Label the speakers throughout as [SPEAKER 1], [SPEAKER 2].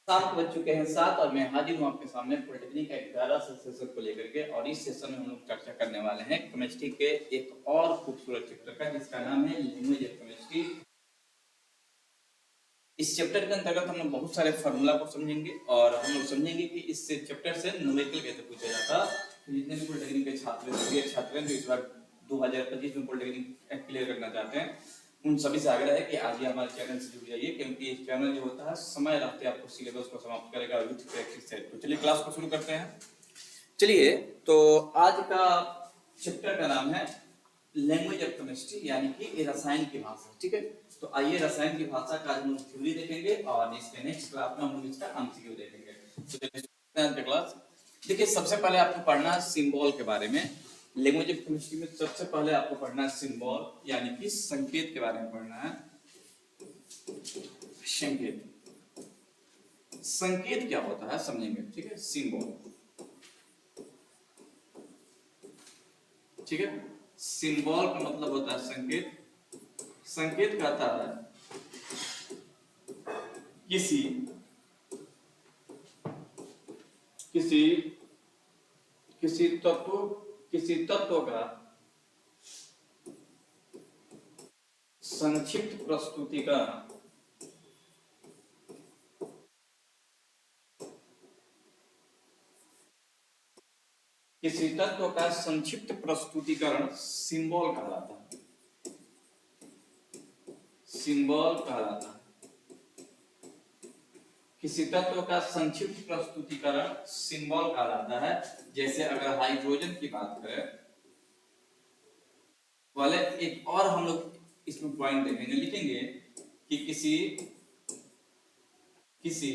[SPEAKER 1] शाम को बज चुके हैं 7 और मैं हाजिर हूँ आपके सामने पॉलिटेक्निक का 11 सेशन को लेकर के। और इस सेशन में हम लोग चर्चा करने वाले हैं केमिस्ट्री के एक और खूबसूरत चैप्टर का, जिसका नाम है लैंग्वेज ऑफ केमिस्ट्री। इस चैप्टर के अंतर्गत हम लोग बहुत सारे फार्मूला को समझेंगे और हम लोग समझेंगे कि इस चैप्टर से न्यूमेरिकल कैसे पूछा जाता है। तो जितने भी पॉलिटेक्निक के छात्र हैं जो इस बार 2025 में पॉलिटेक्निक क्लियर करना चाहते हैं, उन सभी से आग्रह है कि आज ही हमारे चैनल से जुड़ जाइए, क्योंकि इस चैनल जो होता है समय रहते आपको सिलेबस को समाप्त करेगा विद प्रैक्टिस सेट। तो चलिए क्लास को शुरू करते हैं। चलिए, तो आज का चैप्टर का नाम है लैंग्वेज ऑफ केमिस्ट्री, यानी कि रसायन की भाषा। ठीक है, तो आइए रसायन की भाषा का हम लोग थ्योरी देखेंगे और इसके नेक्स्ट क्लास में हम लोग इसका एमसीक्यू देखेंगे। तो चलिए क्लास देखिए, सबसे पहले आपको पढ़ना है सिंबल के बारे में। लैंग्वेज ऑफ केमिस्ट्री में सबसे पहले आपको पढ़ना है सिंबल, यानी कि संकेत के बारे में पढ़ना है। संकेत, संकेत क्या होता है समझेंगे। ठीक है, सिंबल, ठीक है। सिंबल का मतलब होता है संकेत। संकेत कहता है किसी किसी किसी तत्व का संक्षिप्त प्रस्तुतिकरण, किसी तत्व का संक्षिप्त प्रस्तुतिकरण सिंबल कहलाता है। सिंबल कहलाता है किसी तत्व का संक्षिप्त प्रस्तुतिकरण सिंबल कहलाता है। जैसे अगर हाइड्रोजन की बात करें, पहले एक और हम लोग इसमें पॉइंट देखेंगे, लिखेंगे कि किसी किसी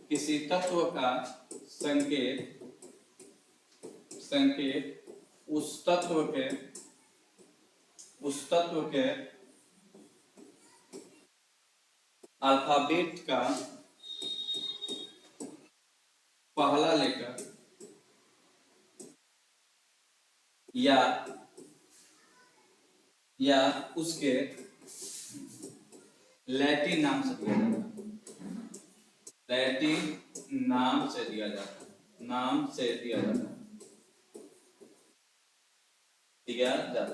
[SPEAKER 1] किसी तत्व का संकेत उस तत्व के अल्फाबेट का पहला लेटर या उसके लैटिन नाम से दिया जाता है। लैटिन नाम से दिया जाता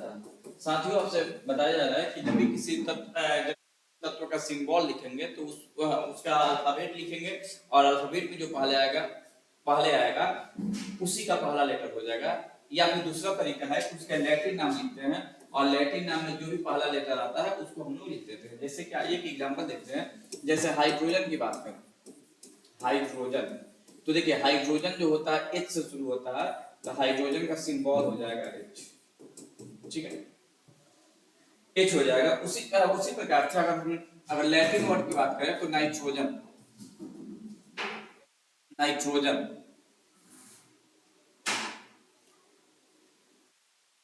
[SPEAKER 1] है। साथियों, आपसे बताया जा रहा है कि जब भी किसी तत्व का सिंबल लिखेंगे तो उसका अल्फाबेट लिखेंगे और अल्फाबेट में जो पहले आएगा उसी का पहला लेटर हो जाएगा। या फिर दूसरा तरीका है कि उसका लैटिन नाम लिखते हैं और लैटिन नाम में जो भी पहला लेटर आता है उसको हम लोग लिख देते हैं। जैसे कि आइए एक एग्जांपल देखते हैं। जैसे हाइड्रोजन की बात करें, हाइड्रोजन, तो देखिए हाइड्रोजन जो होता है एच से शुरू होता है, तो हाइड्रोजन का सिंबल हो जाएगा एच। ठीक है, एच हो जाएगा। उसी प्रकार से अगर लैटिन वर्ड की बात करें तो नाइट्रोजन,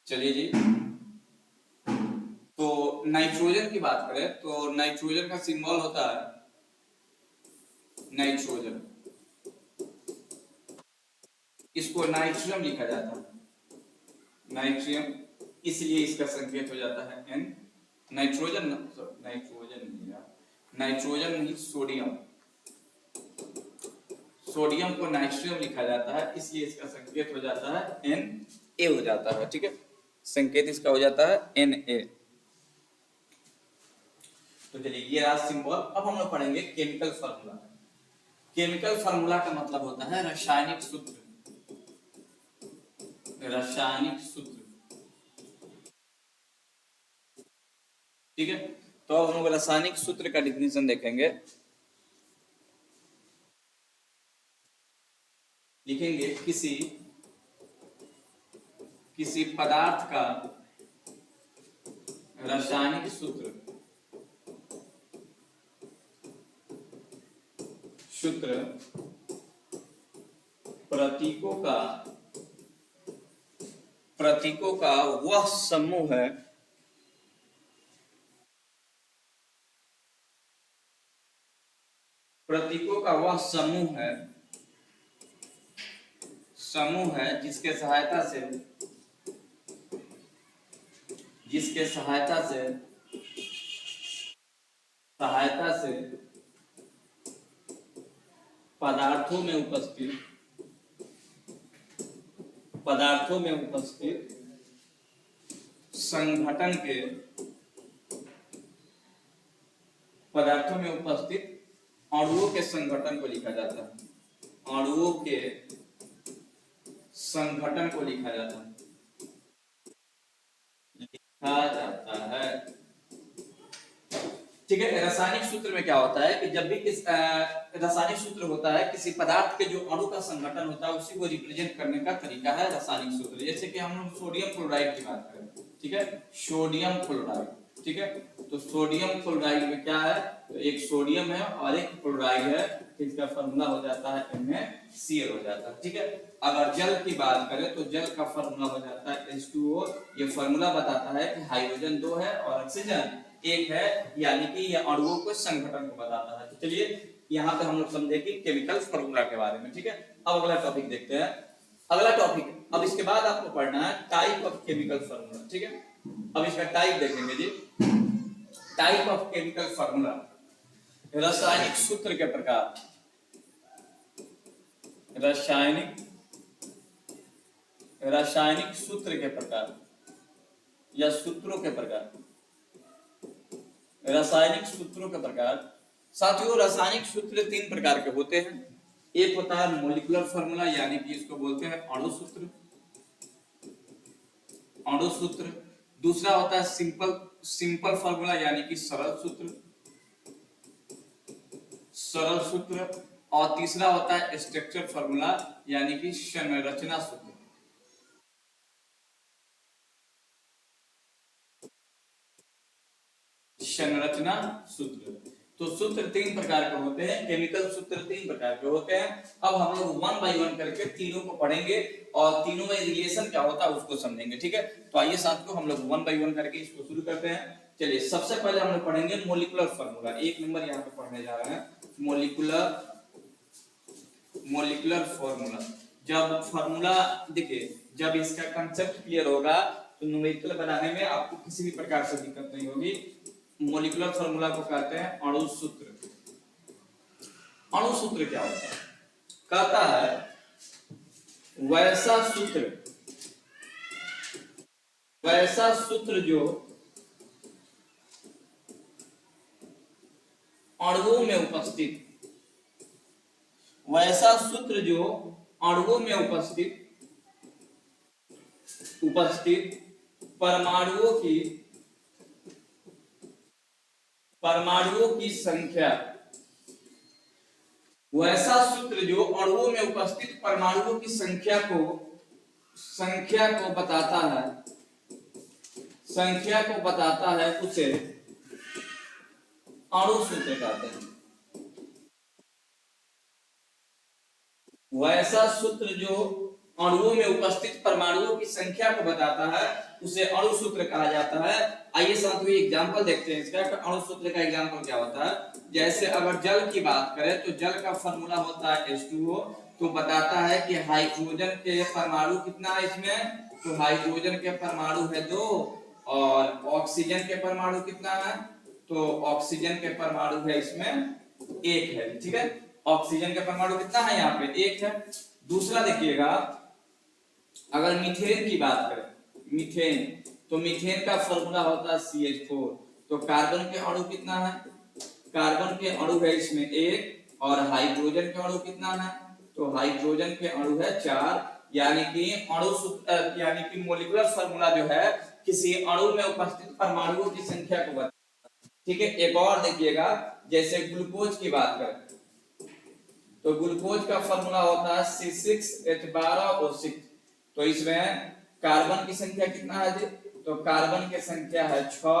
[SPEAKER 1] चलिए जी, तो नाइट्रोजन की बात करें तो नाइट्रोजन का सिंबल होता है नाइट्रोजन, इसको नाइट्रियम लिखा जाता है, नाइट्रियम, इसलिए इसका संकेत हो जाता है एन। नाइट्रोजन नहीं, सोडियम, सोडियम को नाइट्रियम लिखा जाता है, इसलिए इसका संकेत हो जाता है एन ए हो जाता है। ठीक है, संकेत इसका हो जाता है एन ए। तो चलिए ये रहा सिंबल। अब हम लोग पढ़ेंगे केमिकल फार्मूला। केमिकल फार्मूला का मतलब होता है रासायनिक सूत्र। ठीक है, तो अब हम लोग रासायनिक सूत्र का डिफिनेशन देखेंगे। लिखेंगे किसी पदार्थ का रासायनिक सूत्र प्रतीकों का वह समूह है जिसके सहायता से पदार्थों में उपस्थित संघटन के पदार्थों में उपस्थित अणुओं के संगठन को लिखा जाता है। अणुओं के संगठन को लिखा जाता है। ठीक है। रासायनिक सूत्र में क्या होता है कि जब भी रासायनिक सूत्र होता है किसी पदार्थ के जो अणु का संगठन होता है उसी को रिप्रेजेंट करने का तरीका है रासायनिक सूत्र। जैसे कि हम लोग सोडियम क्लोराइड की बात करें, ठीक है, सोडियम क्लोराइड, ठीक है, तो सोडियम क्लोराइड में क्या है, तो एक सोडियम है और एक क्लोराइड है, इसका फॉर्मूला हो जाता है NaCl हो जाता है। ठीक है। अगर जल की बात करें तो जल का फॉर्मूला हो जाता है H2O। ये फॉर्मूला बताता है कि हाइड्रोजन 2 है और ऑक्सीजन 1 है, यानी कि ये अणुओं के संगठन को बताता है। तो चलिए यहाँ पे हम लोग समझे कि केमिकल फॉर्मूला के बारे में। ठीक है। अब अगला टॉपिक देखते हैं। अगला टॉपिक, अब इसके बाद आपको पढ़ना है टाइप ऑफ केमिकल फॉर्मूला। ठीक है। अब इसका टाइप देखेंगे जी। टाइप ऑफ केमिकल फॉर्मूला, रासायनिक सूत्र के प्रकार, रासायनिक सूत्र के प्रकार या सूत्रों के प्रकार, रासायनिक सूत्रों के प्रकार। साथियों रासायनिक सूत्र 3 प्रकार के होते हैं। एक होता है मॉलिक्यूलर फार्मूला, यानी कि इसको बोलते हैं अणु सूत्र, अणु सूत्र। दूसरा होता है सिंपल फार्मूला, यानी कि सरल सूत्र, सरल सूत्र। और तीसरा होता है स्ट्रक्चर फार्मूला, यानी कि संरचना सूत्र। संरचना सूत्र। तो सूत्र 3 प्रकार के होते हैं, केमिकल सूत्र 3 प्रकार के होते हैं। अब हम लोग 1 बाय 1 करके तीनों को पढ़ेंगे और तीनों में रिलेशन क्या होता है उसको समझेंगे। ठीक है। तो आइए साथियों हम लोग 1 बाय 1 करके इसको शुरू करते हैं। चलिए सबसे पहले हम लोग पढ़ेंगे मॉलिक्यूलर फार्मूला। 1 नंबर यहाँ पे पढ़ने जा रहे हैं मॉलिक्यूलर फार्मूला। जब फार्मूला देखिए, जब इसका कंसेप्ट क्लियर होगा तो न्यूमेरिकल बनाने में आपको किसी भी प्रकार से दिक्कत नहीं होगी। मॉलिक्यूलर फार्मूला को कहते हैं अणु सूत्र। अणु सूत्र क्या होता है? कहता है वैसा सूत्र जो अणुओं में उपस्थित, वैसा सूत्र जो अणुओं में उपस्थित परमाणुओं की संख्या, वैसा सूत्र जो अणुओं में उपस्थित परमाणुओं की संख्या को बताता है, उसे अणु सूत्र कहते हैं। वैसा सूत्र जो अणुओं में उपस्थित परमाणुओं की संख्या को बताता है उसे अणु सूत्र कहा जाता है। आइए साथियों एग्जांपल देखते हैं इसका। अणु सूत्र का एग्जांपल क्या होता है? जैसे अगर जल की बात करें तो जल का फॉर्मूला होता है H2O। तो बताता है कि हाइड्रोजन के परमाणु कितना है इसमें, तो हाइड्रोजन के परमाणु है 2 और ऑक्सीजन के परमाणु कितना है, तो ऑक्सीजन के परमाणु है इसमें 1 है। ठीक है। ऑक्सीजन का परमाणु कितना है यहाँ पे 1 है। दूसरा देखिएगा, अगर मीथेन की बात करें, मीथेन, तो मीथेन का फॉर्मूला होता है CH4। तो कार्बन के अणु कितना है, कार्बन के अणु है इसमें 1 और हाइड्रोजन के अणु कितना है, तो हाइड्रोजन के अणु है 4। यानी कि अणु सूत्र यानी कि मॉलिक्यूलर फार्मूला जो है किसी अणु में उपस्थित परमाणुओं की संख्या को बताता है। ठीक है। एक और देखिएगा, जैसे ग्लूकोज की बात करें तो ग्लूकोज का फॉर्मूला होता है C6H12O6। तो इसमें कार्बन की संख्या कितना है जी, तो कार्बन की संख्या है 6।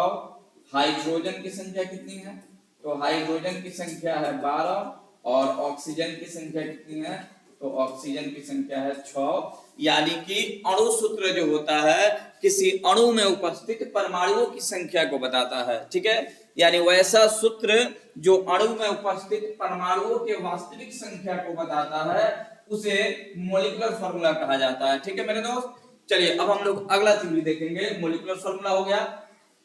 [SPEAKER 1] हाइड्रोजन की संख्या कितनी है, तो हाइड्रोजन की संख्या है 12 और ऑक्सीजन की संख्या कितनी है, तो ऑक्सीजन की संख्या है 6। यानी कि अणु सूत्र जो होता है किसी अणु में उपस्थित परमाणुओं की संख्या को बताता है। ठीक है। यानी वैसा सूत्र जो अणु में उपस्थित परमाणुओं के वास्तविक संख्या को बताता है उसे मॉलिक्यूलर फार्मूला कहा जाता है। ठीक है मेरे दोस्त। चलिए अब हम लोग अगला थ्योरी देखेंगे। मॉलिक्यूलर फार्मूला हो गया।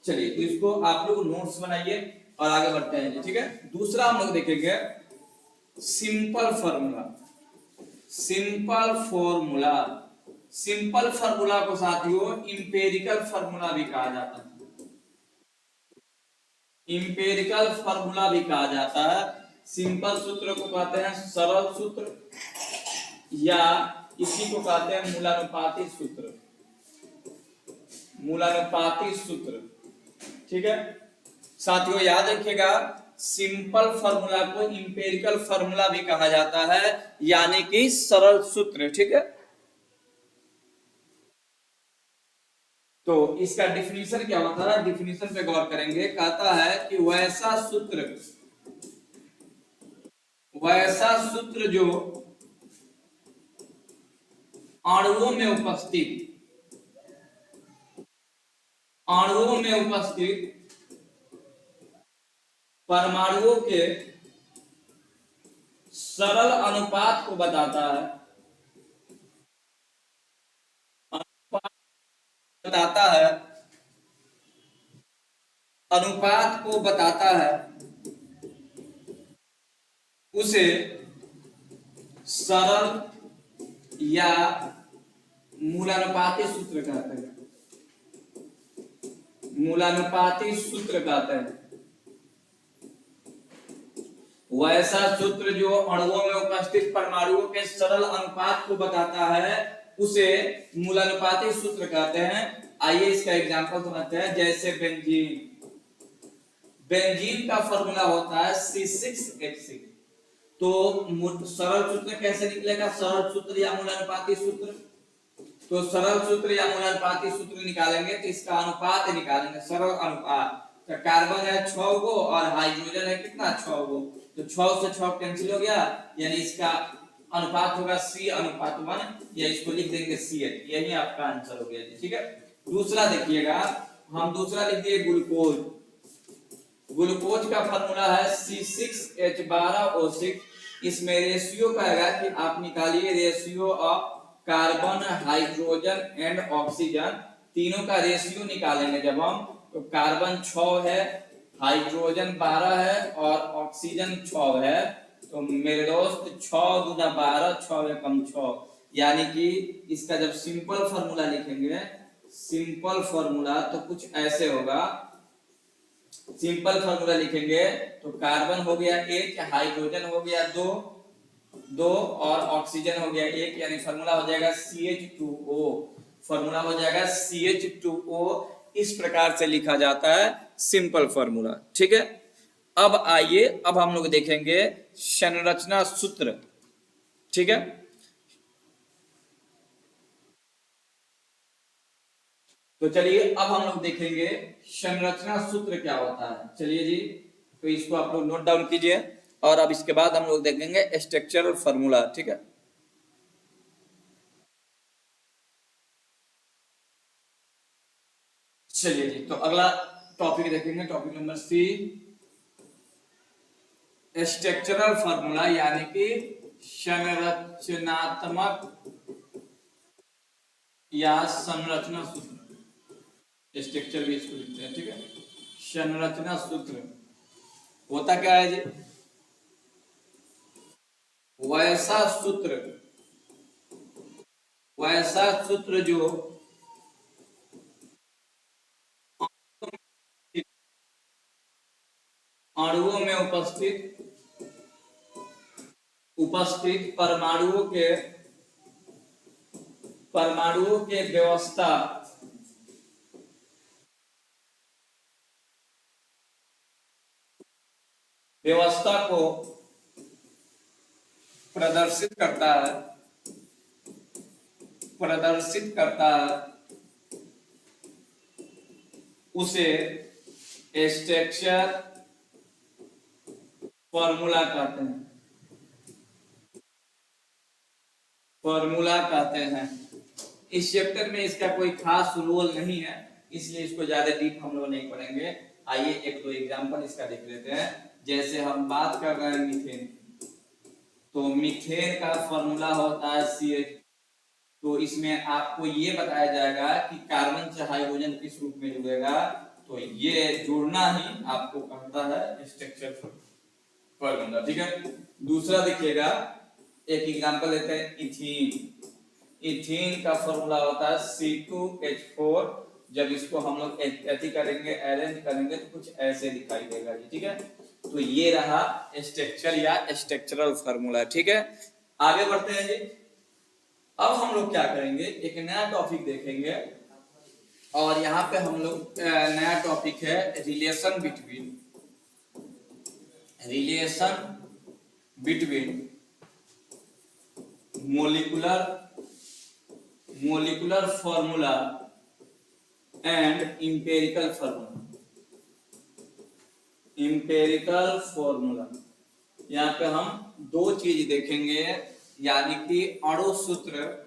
[SPEAKER 1] चलिए तो इसको आप लोग नोट्स बनाइए और आगे बढ़ते हैं। ठीक है। दूसरा हम लोग देखेंगे simple formula, simple formula, simple formula को साथियों इंपेरिकल फॉर्मूला भी कहा जाता है, इंपेरिकल फॉर्मूला भी कहा जाता है। सिंपल सूत्र को कहते हैं सरल सूत्र, या इसी को कहते हैं मूलानुपाती सूत्र, मूलानुपाती सूत्र। ठीक है साथियों, याद रखिएगा सिंपल फॉर्मूला को इंपेरिकल फॉर्मूला भी कहा जाता है, यानी कि सरल सूत्र। ठीक है, तो इसका डिफिनीशन क्या होता है, डिफिनीशन पे गौर करेंगे। कहता है कि वैसा सूत्र, वैसा सूत्र जो अणुओं में उपस्थित, अणुओं में उपस्थित परमाणुओं के सरल अनुपात को बताता है, अनुपात बताता है, अनुपात को बताता है, उसे सरल या मूलानुपाती सूत्र कहते हैं, मूलानुपाती सूत्र कहते हैं। वैसा सूत्र जो अणुओं में उपस्थित परमाणुओं के सरल अनुपात को बताता है उसे मूलानुपाती सूत्र कहते हैं। आइए इसका एग्जांपल समझते हैं। जैसे बेंजीन, बेंजीन का फॉर्मूला होता है C6H6। तो सरल सूत्र कैसे निकलेगा, सरल सूत्र या मूलानुपाती सूत्र? तो सरल सूत्र या मूलानुपाती सूत्र निकालेंगे तो इसका अनुपात निकालेंगे, सरल अनुपात। तो कार्बन है 6 गो और हाइड्रोजन है कितना, 6 गो। तो 6 से 6 कैंसिल हो गया, यानी इसका अनुपात होगा C/1, या इसको लिख देंगे CH। यही आपका आंसर हो गया जी। ठीक है, दूसरा देखिएगा, हम दूसरा लिख दिए ग्लूकोज। ग्लूकोज का फॉर्मूला है C6H12O6। इसमें रेशियो कहेगा कि आप निकालिए ratio of carbon, hydrogen and oxygen, तीनों का रेशियो निकालेंगे जब हम। तो कार्बन 6 है, हाइड्रोजन 12 है और ऑक्सीजन 6 है। तो मेरे दोस्त 6 गुना 12, 6 कम 6, यानी कि इसका जब सिंपल फॉर्मूला लिखेंगे, सिंपल फॉर्मूला तो कुछ ऐसे होगा। सिंपल फॉर्मूला लिखेंगे तो कार्बन हो गया 1, हाइड्रोजन हो गया 2 और ऑक्सीजन हो गया 1, यानी फॉर्मूला हो जाएगा CH2O। फॉर्मूला हो जाएगा CH2O। इस प्रकार से लिखा जाता है सिंपल फॉर्मूला। ठीक है, अब आइए, अब हम लोग देखेंगे संरचना सूत्र। ठीक है, तो चलिए अब हम लोग देखेंगे संरचना सूत्र क्या होता है। चलिए जी, तो इसको आप लोग नोट डाउन कीजिए और अब इसके बाद हम लोग देखेंगे स्ट्रक्चरल फॉर्मूला। ठीक है, चलिए जी, तो अगला टॉपिक देखेंगे, topic number C, structural formula, यानी कि संरचनात्मक या संरचना सूत्र। स्ट्रक्चर भी इसको लिखते हैं। ठीक है, संरचना सूत्र होता क्या है जी, वैसा सूत्र, वैसा सूत्र जो अणुओं में उपस्थित परमाणुओं के व्यवस्था को प्रदर्शित करता है, उसे स्ट्रक्चर फॉर्मूला कहते हैं, फॉर्मूला कहते हैं। इस चैप्टर में इसका कोई खास रोल नहीं है, इसलिए इसको ज्यादा डीप हम लोग नहीं पढ़ेंगे। आइए एक दो एग्जांपल इसका देख लेते हैं। जैसे हम बात कर रहे हैं मीथेन, तो मीथेन का फॉर्मूला होता है CH। तो इसमें आपको ये बताया जाएगा कि कार्बन से हाइड्रोजन किस रूप में जुड़ेगा, तो ये जुड़ना ही आपको कहता है स्ट्रक्चर फॉर्मूला। फॉर्मूला, ठीक है। दूसरा देखिएगा, एक एग्जांपल लेते हैं, इथीन। इथीन का फॉर्मूला होता है C2H4। जब इसको हम लोग ऐसे करेंगे, अरेंज करेंगे तो कुछ ऐसे दिखाई देगा जी, ठीक है। तो ये रहा स्ट्रक्चर या स्ट्रक्चरल फॉर्मूला, ठीक है। आगे बढ़ते हैं जी। अब हम लोग क्या करेंगे, एक नया टॉपिक देखेंगे, और यहाँ पे हम लोग नया टॉपिक है relation between molecular formula and empirical formula. यहाँ पे हम दो चीज देखेंगे, यानी कि अणु सूत्र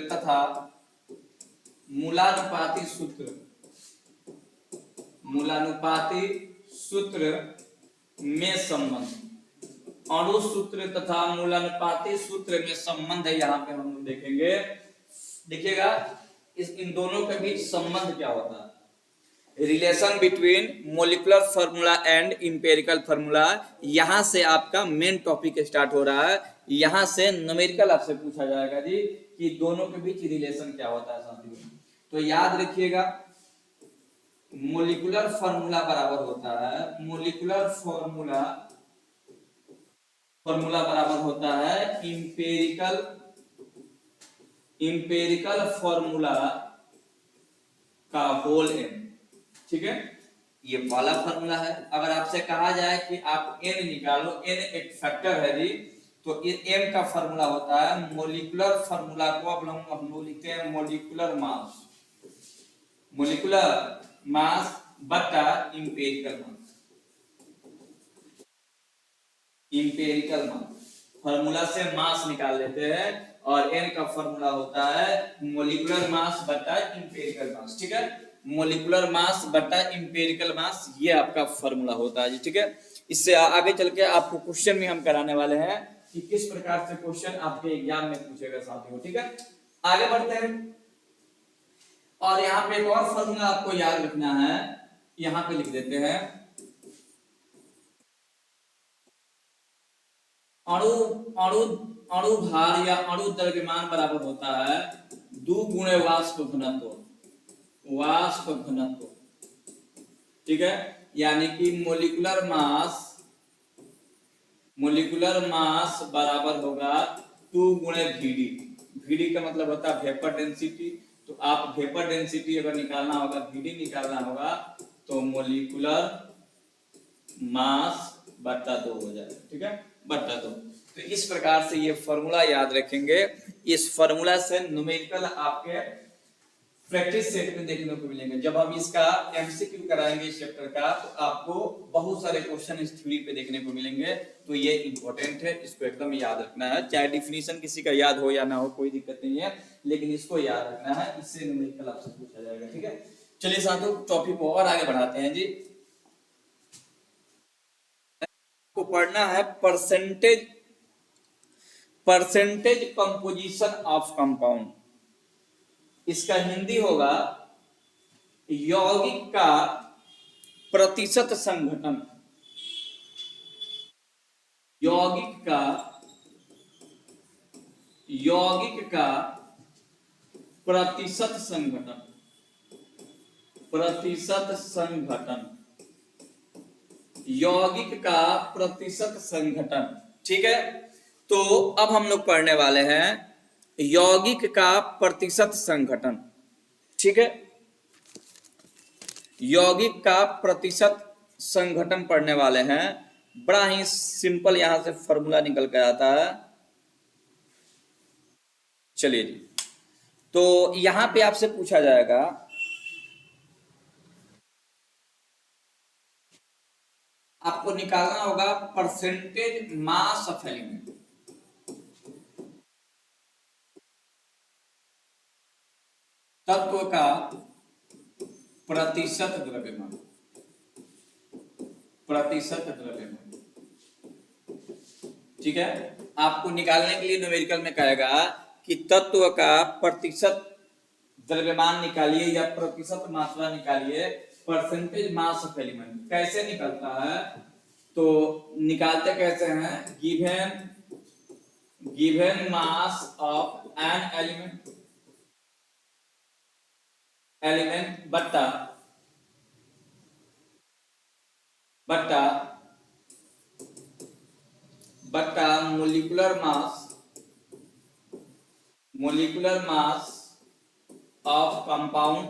[SPEAKER 1] तथा मूलानुपाती सूत्र में संबंध। अणु सूत्र तथा मूलानुपाती सूत्र में संबंध है, यहाँ पे हम देखेंगे। देखिएगा इन दोनों के बीच संबंध क्या होता है। Relation between molecular formula and empirical formula, यहां से आपका मेन टॉपिक स्टार्ट हो रहा है। यहां से न्यूमेरिकल आपसे पूछा जाएगा जी कि दोनों के बीच रिलेशन क्या होता है साथियों। तो याद रखिएगा, मोलिकुलर फॉर्मूला बराबर होता है, मोलिकुलर फॉर्मूला बराबर होता है इंपेरिकल फॉर्मूला का होल n, ठीक है। ये वाला फॉर्मूला है। अगर आपसे कहा जाए कि आप n निकालो, n एक फैक्टर है जी, तो m का फॉर्मूला होता है, मोलिकुलर फॉर्मूला को अब हम लोग लिखते हैं मोलिकुलर मास बटा इंपेरिकल मास। फॉर्मूला से मास निकाल लेते हैं, और n का फॉर्मूला होता है मोलिकुलर मास बटा इंपेरिकल मास, ठीक है। मोलिकुलर मास बटा इंपेरिकल मास, ये आपका फॉर्मूला होता है जी, ठीक है। इससे आगे चल के आपको क्वेश्चन में हम कराने वाले हैं कि किस प्रकार से क्वेश्चन आपके एग्जाम में पूछेगा साथियों, ठीक है। आगे बढ़ते हैं, और यहाँ पे एक और फॉर्मूला आपको याद रखना है, यहाँ पे लिख देते हैं। अणु भार या अणु द्रव्यमान बराबर होता है 2 गुणे वाष्प घनत्व, ठीक है। यानी कि मोलिकुलर मास बराबर होगा 2 गुणे VD का मतलब होता है वेपर डेंसिटी। तो आप वेपर डेंसिटी अगर निकालना होगा, VD निकालना होगा, तो मोलिकुलर मास बटा 2 हो जाएगा, ठीक है, बटा 2। तो इस प्रकार से ये फॉर्मूला याद रखेंगे। इस फॉर्मूला से न्यूमेरिकल आपके प्रैक्टिस सेट में देखने को मिलेंगे। जब हम इसका एमसीक्यू कराएंगे इस चैप्टर का, तो आपको बहुत सारे क्वेश्चन इस थ्योरी पे देखने को मिलेंगे। तो ये इंपॉर्टेंट है, इसको एकदम याद रखना है। चाहे डिफिनीशन किसी का याद हो या ना हो, कोई दिक्कत नहीं है, लेकिन इसको याद रखना है, इससे न्यूमेरिकल आपसे पूछा जाएगा, ठीक है। चलिए साथियों, टॉपिक को और आगे बढ़ाते हैं जी। को पढ़ना है परसेंटेज कंपोजिशन ऑफ कंपाउंड। इसका हिंदी होगा यौगिक का प्रतिशत संघटन। यौगिक का प्रतिशत संघटन, यौगिक का प्रतिशत संघटन, ठीक है। तो अब हम लोग पढ़ने वाले हैं यौगिक का प्रतिशत संघटन, ठीक है। यौगिक का प्रतिशत संघटन पढ़ने वाले हैं। बड़ा ही सिंपल यहां से फॉर्मूला निकल कर आता है। चलिए जी, तो यहां पे आपसे पूछा जाएगा, आपको निकालना होगा परसेंटेज मास ऑफ एलिमेंट। तत्व का प्रतिशत द्रव्यमान, ठीक है। आपको निकालने के लिए न्यूमेरिकल में कहेगा कि तत्व का प्रतिशत द्रव्यमान निकालिए या प्रतिशत मात्रा निकालिए। परसेंटेज मास ऑफ एलिमेंट कैसे निकलता है, तो निकालते कैसे हैं, given mass of an element बट्टा बट्टा बट्टा मोलिकुलर मास ऑफ कंपाउंड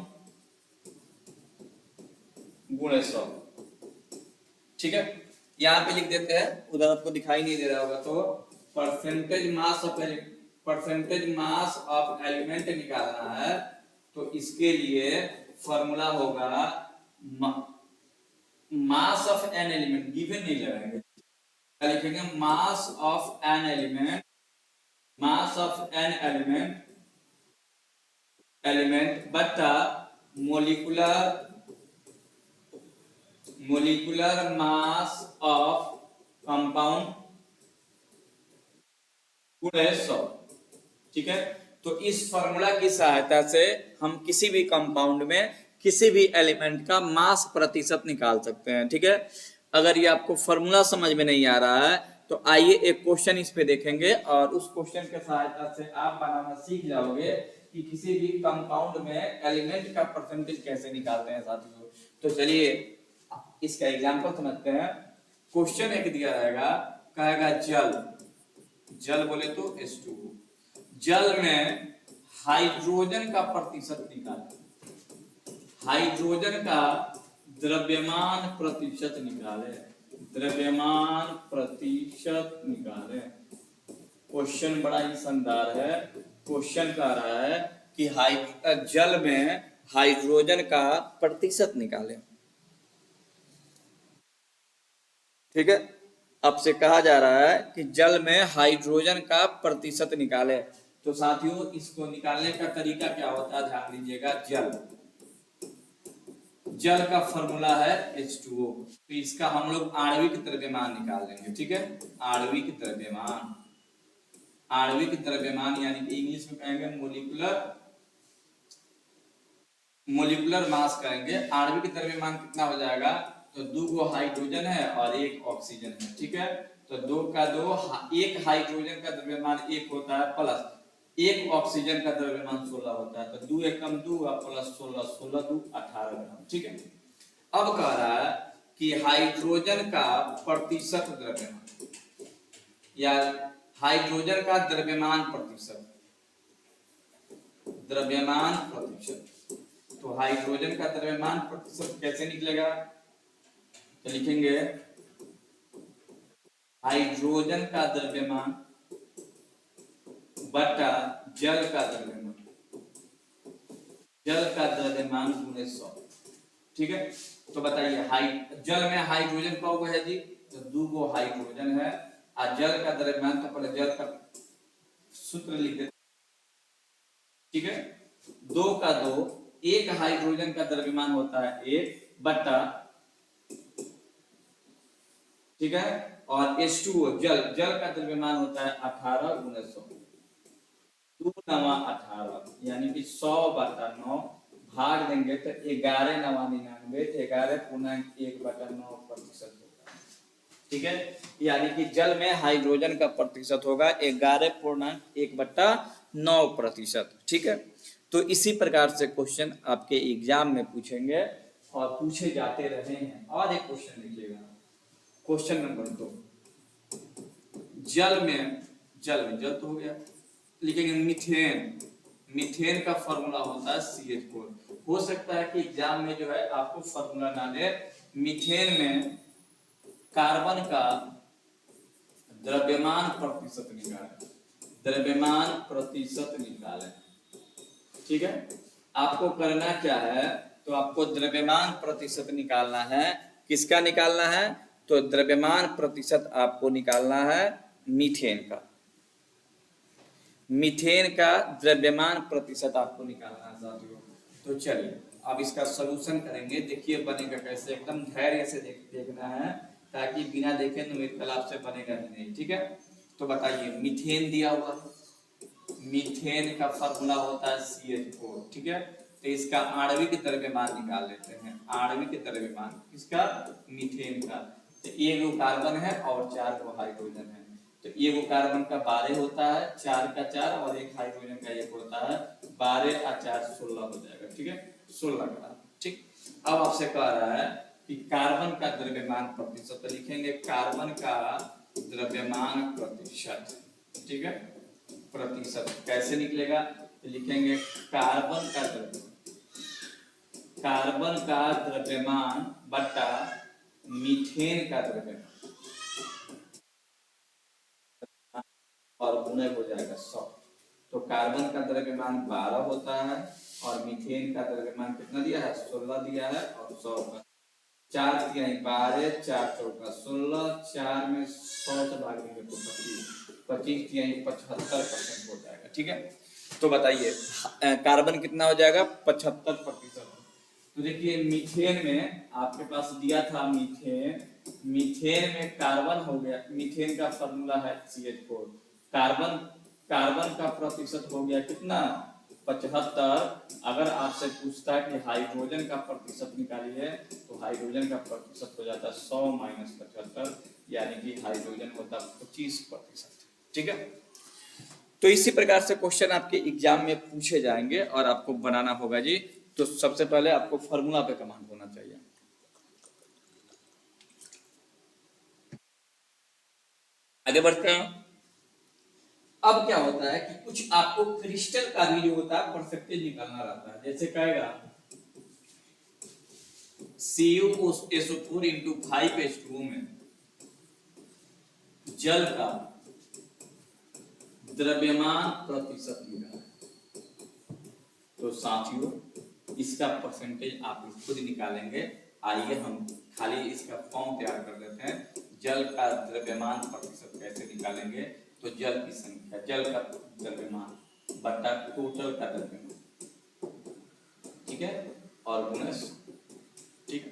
[SPEAKER 1] गुणे 100। ठीक है, यहां पे लिख देते हैं, उधर आपको दिखाई नहीं दे रहा होगा, तो परसेंटेज मास ऑफ एलिमेंट निकालना है, तो इसके लिए फॉर्मूला होगा mass of an element, given नहीं लगाएंगे, लिखेंगे मास ऑफ एन एलिमेंट बट्टा मोलिकुलर मास ऑफ कंपाउंड गुणे 100। ठीक है, तो इस फॉर्मूला की सहायता से हम किसी भी कंपाउंड में किसी भी एलिमेंट का मास प्रतिशत निकाल सकते हैं। ठीक है, अगर ये आपको फॉर्मूला समझ में नहीं आ रहा है तो आइए एक क्वेश्चन इस पे देखेंगे, और उस क्वेश्चन के सहायता से आप बनाना सीख जाओगे कि किसी भी कंपाउंड में एलिमेंट का परसेंटेज कैसे निकालते हैं साथियों। तो चलिए इसका एग्जांपल समझते हैं। क्वेश्चन एक दिया रहेगा, कहेगा जल बोले तो H2O, जल में हाइड्रोजन का प्रतिशत निकाले, हाइड्रोजन का द्रव्यमान प्रतिशत निकाले, क्वेश्चन बड़ा ही शानदार है। क्वेश्चन कह रहा है कि जल में हाइड्रोजन का प्रतिशत निकाले। ठीक है, आपसे कहा जा रहा है कि जल में हाइड्रोजन का प्रतिशत निकाले। तो साथियों इसको निकालने का तरीका क्या होता है, ध्यान दीजिएगा। जल का फॉर्मूला है H2O, तो इसका हम लोग आणविक द्रव्यमान निकाल लेंगे। ठीक है, आणविक द्रव्यमान यानी कि इंग्लिश में कहेंगे मोलिकुलर मास कहेंगे। आणविक द्रव्यमान कितना हो जाएगा, तो 2 हाइड्रोजन है और 1 ऑक्सीजन है। ठीक है, तो 2 का 2, 1 हाइड्रोजन का द्रव्यमान 1 होता है, प्लस 1 ऑक्सीजन का द्रव्यमान 16 होता है, तो 2 एकम 2 प्लस 16, 16 2 18 ग्राम। ठीक है, अब कह रहा है कि हाइड्रोजन का प्रतिशत द्रव्यमान या हाइड्रोजन का द्रव्यमान प्रतिशत, तो हाइड्रोजन का द्रव्यमान प्रतिशत कैसे निकलेगा, तो लिखेंगे हाइड्रोजन का द्रव्यमान बटा जल का द्रव्यमान गुणे 100। ठीक है, तो बताइए जल में हाइड्रोजन कौन है जी, तो 2 हाइड्रोजन है, और जल का द्रव्यमान, तो पहले जल का सूत्र लिख देते। ठीक है, 2 का 2, 1 हाइड्रोजन का द्रव्यमान होता है 1 बटा, ठीक है, और H2O जल का द्रव्यमान होता है 18 गुणे 100, 2 9 18, यानी कि 100 बटा 9 भाग देंगे तो 11 9 99, 11.1/9% होगा। ठीक है, यानी कि जल में हाइड्रोजन का प्रतिशत होगा 11.1/9%। ठीक है, तो इसी प्रकार से क्वेश्चन आपके एग्जाम में पूछेंगे और पूछे जाते रहे हैं। और एक क्वेश्चन लिखिएगा, क्वेश्चन नंबर 2, जल तो हो गया, लिखेंगे मीथेन का फॉर्मूला होता है CH4। हो सकता है कि एग्जाम में जो है आपको फॉर्मूला ना दे। मीथेन में कार्बन का द्रव्यमान प्रतिशत निकाले। ठीक है, आपको करना क्या है, तो आपको द्रव्यमान प्रतिशत निकालना है। किसका निकालना है, तो द्रव्यमान प्रतिशत आपको निकालना है मीथेन का द्रव्यमान प्रतिशत आपको निकालना है साथियों। तो चलिए अब इसका सलूशन करेंगे, देखिए बनेगा कैसे, एकदम धैर्य से देखना है, ताकि बिना देखे न्यूमेरिकल आपसे बनेगा ही नहीं। ठीक है, तो बताइए मीथेन दिया हुआ है, मीथेन का फॉर्मूला होता है CH4। ठीक है, तो इसका आणविक द्रव्यमान निकाल लेते हैं। आणविक द्रव्यमान किसका? मीथेन का। तो एक गो कार्बन है और 4 गो हाइड्रोजन है। तो एक गो कार्बन का 12 होता है, 4 का 4 और एक हाइड्रोजन का 1 होता है, 12 और 4 16 हो जाएगा। ठीक है, 16 का। ठीक, अब आपसे कह रहा है कि कार्बन का द्रव्यमान प्रतिशत, तो लिखेंगे कार्बन का द्रव्यमान प्रतिशत। ठीक है, प्रतिशत कैसे निकलेगा? तो लिखेंगे कार्बन का द्रव्यमान बटा मीथेन का द्रव्यमान और गुणे हो जाएगा 100। तो कार्बन का द्रव्यमान 12 होता है और मीथेन का द्रव्यमान कितना दिया है? 16 दिया है और 100 का 4 दिया है, 12 4 चौका 16, 4 में 100 से भाग देंगे तो 25 दिया है, 75% हो जाएगा। ठीक है, तो बताइए कार्बन कितना हो जाएगा? 75%। तो देखिए मीथेन में आपके पास दिया था मीथेन में कार्बन हो गया, मीथेन का फॉर्मूला है CH4। कार्बन कार्बन का प्रतिशत हो गया कितना? 75। अगर आपसे पूछता है कि हाइड्रोजन का प्रतिशत निकालिए तो हाइड्रोजन का प्रतिशत हो जाता है 100 माइनस 75, यानी कि हाइड्रोजन होता है 25%। ठीक है, तो इसी प्रकार से क्वेश्चन आपके एग्जाम में पूछे जाएंगे और आपको बनाना होगा जी। तो सबसे पहले आपको फॉर्मूला पे कमांड होना चाहिए। आगे बढ़ते हैं। अब क्या होता है कि कुछ आपको क्रिस्टल का भी जो होता है परसेंटेज निकालना रहता है। जैसे कहेगा CuSO4 इंटू 5H2O में जल का द्रव्यमान प्रतिशत मिला है। तो साथियों इसका परसेंटेज आप खुद निकालेंगे। आइए हम खाली इसका फॉर्म तैयार कर देते हैं। जल का द्रव्यमान प्रतिशत कैसे निकालेंगे? तो जल की संख्या, जल का द्रव्यमान बटा टोटल का द्रव्यमान। ठीक है, और गुणस। ठीक,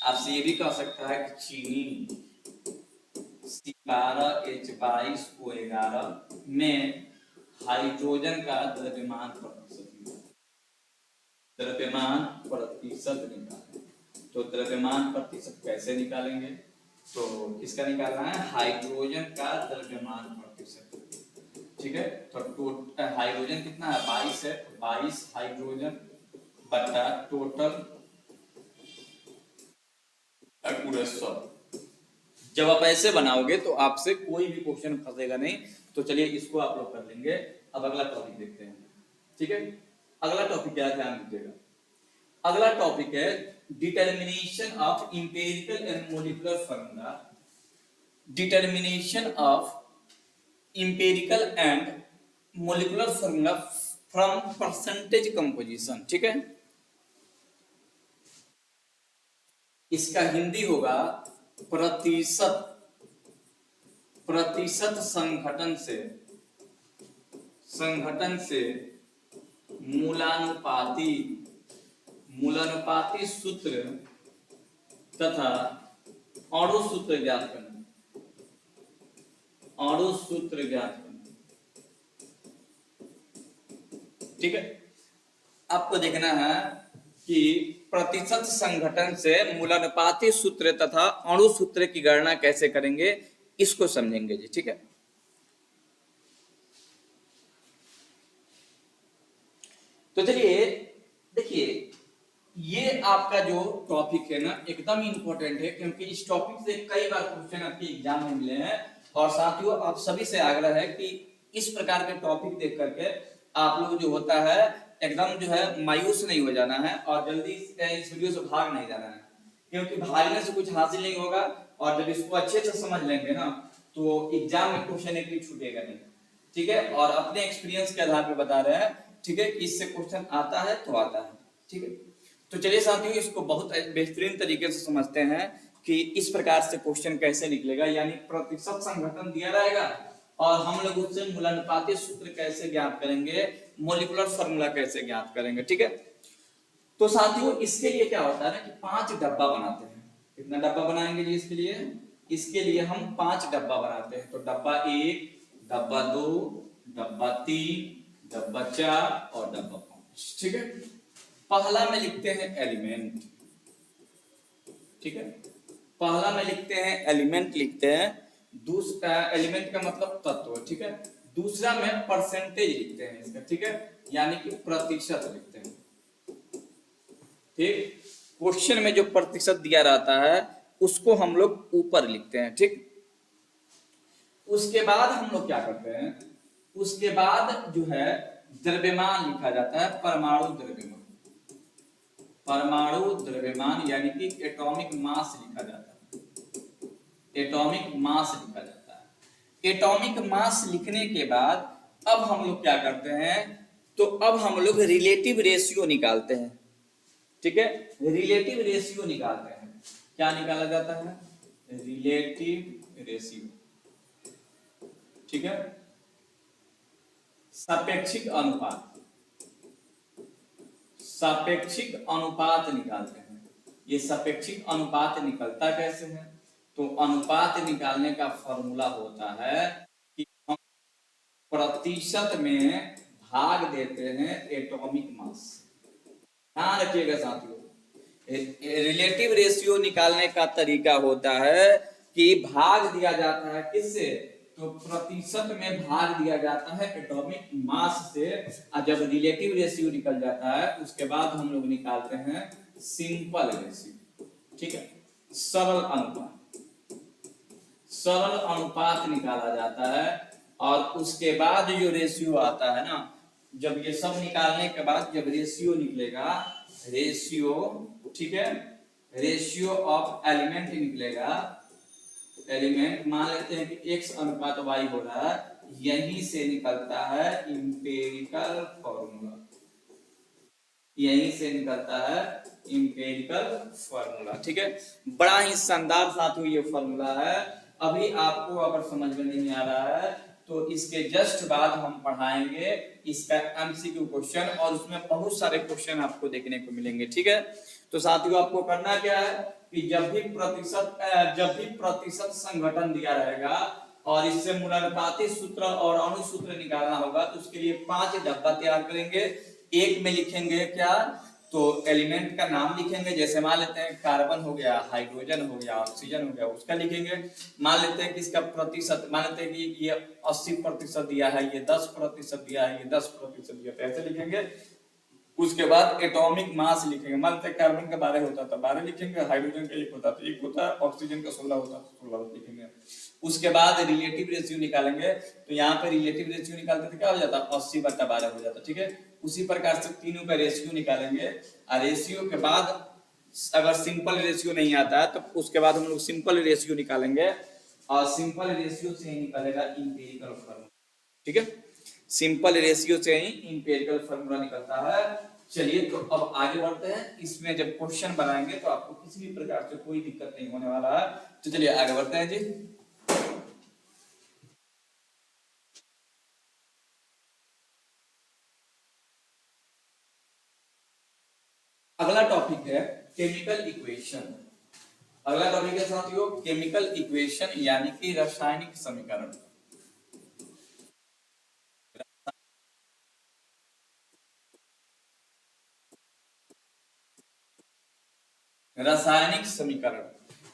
[SPEAKER 1] आपसे ये भी कह सकता है कि चीनी C12H22O11 में हाइड्रोजन का द्रव्यमान प्रतिशत निकालें। तो द्रव्यमान प्रतिशत कैसे निकालेंगे? तो किसका निकालना है? हाइड्रोजन का द्रव्यमान प्रतिशत। ठीक है, तो हाइड्रोजन कितना है? 22 है, 22 हाइड्रोजन बटा टोटल 100। जब आप ऐसे बनाओगे तो आपसे कोई भी क्वेश्चन फंसेगा नहीं। तो चलिए इसको आप लोग कर लेंगे। अब अगला टॉपिक देखते हैं। ठीक है, अगला टॉपिक क्या है, ध्यान दीजिएगा। अगला टॉपिक है determination of empirical and molecular formula. Determination of empirical and molecular formula from percentage composition. ठीक है, इसका हिंदी होगा प्रतिशत संघटन से मूलानुपाती सूत्र तथा अणु सूत्र ज्ञात करना। ठीक है, आपको देखना है कि प्रतिशत संघटन से मूलानुपाती सूत्र तथा अणु सूत्र की गणना कैसे करेंगे, इसको समझेंगे जी। ठीक है, तो चलिए देखिए ये आपका जो टॉपिक है ना एकदम इंपॉर्टेंट है, क्योंकि इस टॉपिक से कई बार क्वेश्चन आपके एग्जाम में मिले हैं। और साथियों आप सभी से आग्रह है कि इस प्रकार के टॉपिक देख करके आप लोग जो होता है एकदम जो है मायूस नहीं हो जाना है और जल्दी इस वीडियो से भाग नहीं जाना है, क्योंकि भागने से कुछ हासिल नहीं होगा। और जब इसको अच्छे से समझ लेंगे ना तो एग्जाम में क्वेश्चन एक भी छूटेगा नहीं। ठीक है, और अपने एक्सपीरियंस के आधार पर बता रहे हैं। ठीक है, इससे क्वेश्चन आता है तो आता है। ठीक है, तो चलिए साथियों इसको बहुत बेहतरीन तरीके से समझते हैं कि इस प्रकार से क्वेश्चन कैसे निकलेगा। यानी प्रतिशत संघटन दिया रहेगा और हम लोग उससे मूलानुपाती सूत्र कैसे ज्ञात करेंगे, मॉलिक्यूलर फार्मूला कैसे ज्ञात करेंगे। ठीक है, तो साथियों इसके लिए क्या होता है ना कि 5 डब्बा बनाते हैं। कितना डब्बा बनाएंगे जी इसके लिए हम 5 डब्बा बनाते हैं। तो डब्बा 1, डब्बा 2, डब्बा 3, डब्बा 4 और डब्बा 5। ठीक है, पहला में लिखते हैं एलिमेंट, ठीक है, पहला में लिखते हैं एलिमेंट लिखते हैं, दूसरा एलिमेंट का मतलब तत्व, ठीक है, दूसरा में परसेंटेज लिखते हैं इसका, ठीक है, यानी कि प्रतिशत लिखते हैं, ठीक। क्वेश्चन में जो प्रतिशत दिया रहता है उसको हम लोग ऊपर लिखते हैं, ठीक। उसके बाद हम लोग क्या करते हैं, उसके बाद जो है द्रव्यमान लिखा जाता है, परमाणु द्रव्यमान, परमाणु द्रव्यमान यानी कि एटॉमिक मास लिखा जाता है, एटॉमिक मास लिखा जाता है। एटॉमिक मास लिखने के बाद अब हम लोग क्या करते हैं, तो अब हम लोग रिलेटिव रेशियो निकालते हैं, ठीक है, रिलेटिव रेशियो निकालते हैं। क्या निकाला जाता है, रिलेटिव रेशियो, ठीक है, सापेक्षिक अनुपात, सापेक्षिक अनुपात निकालते हैं। ये सापेक्षिक अनुपात निकलता कैसे है, तो अनुपात निकालने का फॉर्मूला होता है कि हम प्रतिशत में भाग देते हैं एटॉमिक मास। ध्यान रखिएगा साथियों, रिलेटिव रेशियो निकालने का तरीका होता है कि भाग दिया जाता है किससे, तो प्रतिशत में भाग दिया जाता है एटॉमिक मास से, और जब रिलेटिव रेशियो निकल जाता है उसके बाद हम लोग निकालते हैं सिंपल रेशियो, ठीक है, सरल अनुपात, सरल अनुपात निकाला जाता है। और उसके बाद जो रेशियो आता है ना, जब ये सब निकालने के बाद जब रेशियो निकलेगा, रेशियो, ठीक है, रेशियो ऑफ एलिमेंट निकलेगा, एलिमेंट मान लेते हैं कि x अनुपात y हो रहा है, यहीं से निकलता है इंपेरिकल फॉर्मूला, यहीं से निकलता है इंपेरिकल फॉर्मूला, ठीक है। बड़ा ही शानदार साथियों ये फॉर्मूला है। अभी आपको अगर समझ में नहीं आ रहा है तो इसके जस्ट बाद हम पढ़ाएंगे इसका एमसीक्यू क्वेश्चन, और उसमें बहुत सारे क्वेश्चन आपको देखने को मिलेंगे, ठीक है। तो साथियों आपको करना क्या है कि जब भी प्रतिशत संघटन दिया रहेगा और इससे मूलानुपाती सूत्र और अणुसूत्र निकालना होगा, तो उसके लिए 5 डब्बा तैयार करेंगे। एक में लिखेंगे क्या, तो एलिमेंट का नाम लिखेंगे, जैसे मान लेते हैं कार्बन हो गया, हाइड्रोजन हो गया, ऑक्सीजन हो गया, उसका लिखेंगे। मान लेते हैं कि इसका प्रतिशत, मान लेते हैं कि ये 80% दिया है, ये 10% दिया है, ये 10% दिया है, ऐसे लिखेंगे। उसके बाद एटॉमिक मास लिखेंगे, मान लेते हैं कार्बन का 12 होता था 12 लिखेंगे, हाइड्रोजन का 1 होता था 1 होता है, ऑक्सीजन का 16 होता है 16 लिखेंगे। उसके बाद रिलेटिव रेशियो निकालेंगे, तो यहाँ पे रिलेटिव रेशियो निकालते थे क्या हो जाता, 80/12 हो जाता, ठीक है। उसी प्रकार से तीनों का रेशियो निकालेंगे, और रेशियो के बाद अगर सिंपल रेशियो नहीं आता है तो उसके बाद हम लोग सिंपल रेशियो निकालेंगे, और सिंपल रेशियो से ही निकलेगा इंपेरिकल फॉर्मूला, ठीक है। सिंपल रेशियो से ही इंपेरिकल फॉर्मूला निकलता है। चलिए तो अब आगे बढ़ते हैं, इसमें जब क्वेश्चन बनाएंगे तो आपको किसी भी प्रकार से कोई दिक्कत नहीं होने वाला है। तो चलिए आगे बढ़ते हैं जी। अगला टॉपिक है केमिकल इक्वेशन। अगला टॉपिक है साथियों केमिकल इक्वेशन यानी कि रासायनिक समीकरण। रासायनिक समीकरण,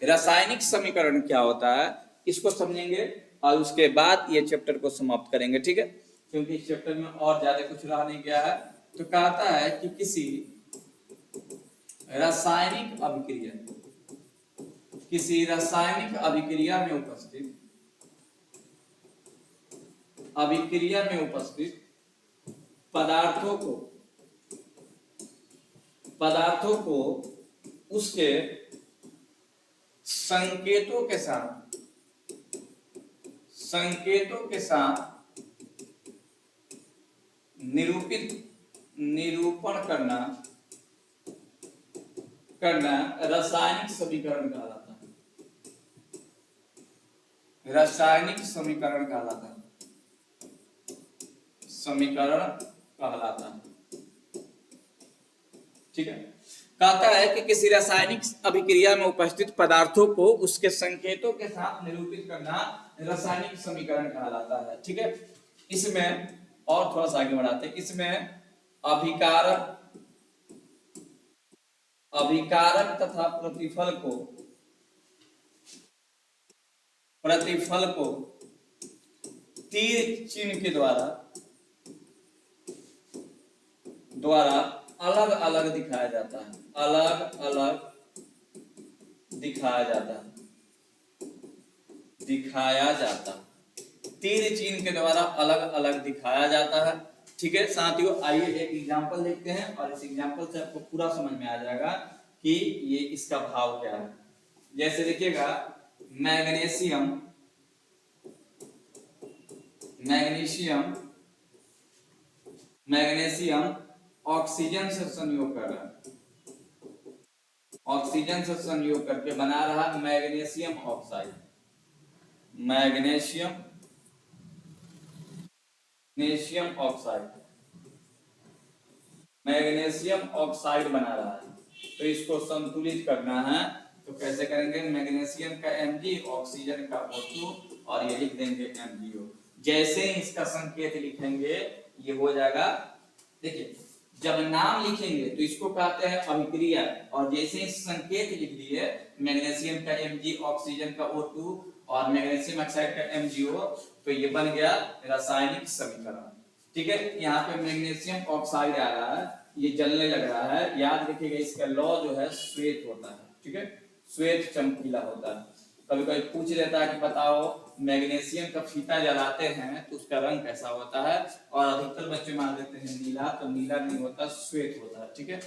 [SPEAKER 1] रासायनिक समीकरण क्या होता है इसको समझेंगे, और उसके बाद ये चैप्टर को समाप्त करेंगे, ठीक है, क्योंकि इस चैप्टर में और ज्यादा कुछ रह नहीं गया है। तो कहता है कि किसी रासायनिक अभिक्रिया, किसी रासायनिक अभिक्रिया में उपस्थित, अभिक्रिया में उपस्थित पदार्थों को उसके संकेतों के साथ निरूपण करना रासायनिक समीकरण कहलाता है, रासायनिक समीकरण कहलाता है, समीकरण कहलाता है, ठीक है। कहता है कि किसी रासायनिक अभिक्रिया में उपस्थित पदार्थों को उसके संकेतों के साथ निरूपित करना रासायनिक समीकरण कहलाता है, ठीक है। इसमें और थोड़ा सा आगे बढ़ाते हैं, इसमें अभिकारक अभिकारक तथा प्रतिफल को तीर चिन्ह के द्वारा अलग अलग दिखाया जाता है, अलग अलग दिखाया जाता तीर चिन्ह के द्वारा अलग अलग दिखाया जाता है। ठीक है साथियों, आइए एक एग्जांपल देखते हैं और इस एग्जांपल से आपको पूरा समझ में आ जाएगा कि ये इसका भाव क्या है। जैसे देखिएगा, मैग्नीशियम ऑक्सीजन से संयोग कर रहा है, ऑक्सीजन से संयोग करके बना रहा मैग्नीशियम ऑक्साइड, मैग्नीशियम ऑक्साइड बना रहा है। तो इसको संतुलित करना है तो कैसे करेंगे, मैग्नीशियम का Mg, ऑक्सीजन का O2 और ये लिख देंगे MgO। जैसे इसका संकेत लिखेंगे ये हो जाएगा। देखिए जब नाम लिखेंगे तो इसको कहते हैं अभिक्रिया, और जैसे ही संकेत लिख दिए मैग्नीशियम का Mg, ऑक्सीजन का O2 और मैग्नीशियम ऑक्साइड का MgO, तो ये बन गया रासायनिक समीकरण। ठीक है, यहाँ पे मैग्नीशियम ऑक्साइड आ रहा है, ये जलने लग रहा है। याद रखिएगा इसका लॉ जो है श्वेत होता है। ठीक है, श्वेत चमकीला होता है। कभी कभी पूछ लेता है कि बताओ मैग्नीशियम का फीता जलाते हैं तो उसका रंग कैसा होता है, और अधिकतर बच्चे मान लेते हैं नीला, तो नीला नहीं होता, श्वेत होता है। ठीक है,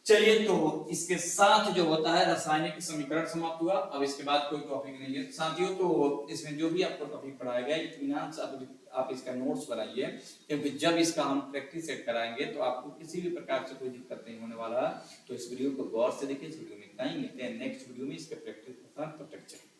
[SPEAKER 1] चलिए तो इसके साथ जो होता है रासायनिक समीकरण समाप्त हुआ। अब इसके बाद कोई टॉपिक नहीं है साथियों, तो इसमें जो भी आपको टॉपिक पढ़ाया गया इत्मीनान से आप इसका नोट्स बनाइए, क्योंकि जब इसका हम प्रैक्टिस सेट कराएंगे तो आपको किसी भी प्रकार से कोई दिक्कत नहीं होने वाला है। तो इस वीडियो को गौर से देखिए। इस वीडियो में इतना ही, मिलते हैं नेक्स्ट वीडियो में इसके प्रैक्टिस के साथ। तब तक चलिए।